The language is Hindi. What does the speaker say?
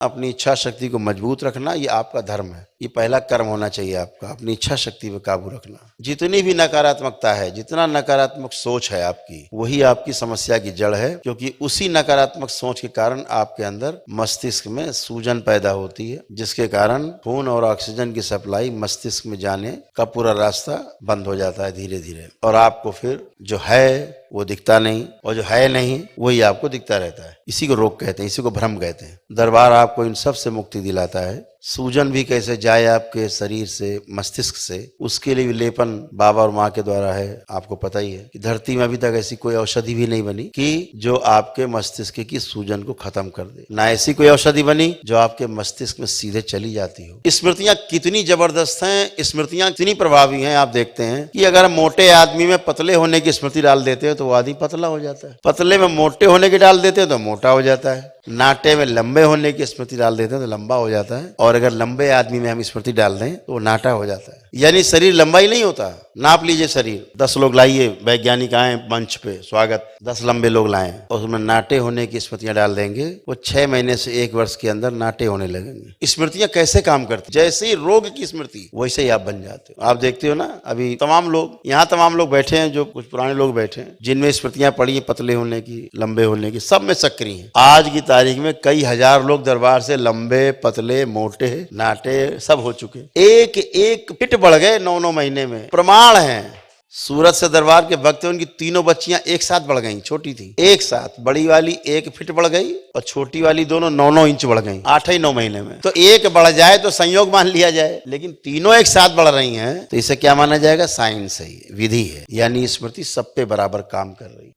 अपनी इच्छा शक्ति को मजबूत रखना ये आपका धर्म है। ये पहला कर्म होना चाहिए आपका, अपनी इच्छा शक्ति पे काबू रखना। जितनी भी नकारात्मकता है, जितना नकारात्मक सोच है आपकी, वही आपकी समस्या की जड़ है, क्योंकि उसी नकारात्मक सोच के कारण आपके अंदर मस्तिष्क में सूजन पैदा होती है, जिसके कारण खून और ऑक्सीजन की सप्लाई मस्तिष्क में जाने का पूरा रास्ता बंद हो जाता है धीरे धीरे, और आपको फिर जो है वो दिखता नहीं, और जो है नहीं वही आपको दिखता रहता है। इसी को रोग कहते हैं, इसी को भ्रम कहते हैं। दरबार आपको इन सब से मुक्ति दिलाता है। सूजन भी कैसे जाए आपके शरीर से, मस्तिष्क से, उसके लिए लेपन बाबा और माँ के द्वारा है। आपको पता ही है कि धरती में अभी तक ऐसी कोई औषधि भी नहीं बनी कि जो आपके मस्तिष्क की सूजन को खत्म कर दे। ना ऐसी कोई औषधि बनी जो आपके मस्तिष्क में सीधे चली जाती हो। स्मृतियां कितनी जबरदस्त हैं, स्मृतियां कितनी प्रभावी हैं। आप देखते हैं कि अगर मोटे आदमी में पतले होने की स्मृति डाल देते हो तो वो आदमी पतला हो जाता है, पतले में मोटे होने की डाल देते हो तो मोटा हो जाता है, नाटे में लंबे होने की स्मृति डाल देते हैं तो लंबा हो जाता है, और अगर लंबे आदमी में हम स्मृति डाल दें तो वो नाटा हो जाता है। यानी शरीर लंबा ही नहीं होता। नाप लीजिए शरीर, 10 लोग लाइए, वैज्ञानिक आए मंच पे, स्वागत, 10 लंबे लोग लाएं और उसमें नाटे होने की स्मृतियां डाल देंगे, वो 6 महीने से 1 वर्ष के अंदर नाटे होने लगेंगे। स्मृतियां कैसे काम करती, जैसे ही रोग की स्मृति वैसे ही आप बन जाते हो। आप देखते हो ना, अभी तमाम लोग बैठे हैं, जो कुछ पुराने लोग बैठे हैं जिनमें स्मृतियां पड़ी है पतले होने की, लंबे होने की, सब में सक्रिय है। आज की तारीख में कई हजार लोग दरबार से लंबे, पतले, मोटे, नाटे सब हो चुके। एक एक फिट बढ़ गए 9-9 महीने में। प्रमाण है। सूरत से दरबार के भक्त, उनकी तीनों बच्चियां एक साथ बढ़ गईं, छोटी थी, एक साथ। बड़ी वाली 1 फीट बढ़ गई और छोटी वाली दोनों 9-9 इंच बढ़ गईं 8-9 महीने में। तो एक बढ़ जाए तो संयोग मान लिया जाए, लेकिन तीनों एक साथ बढ़ रही हैं तो इसे क्या माना जाएगा? साइंस है, विधि है। यानी स्मृति सब पे बराबर काम कर रही है।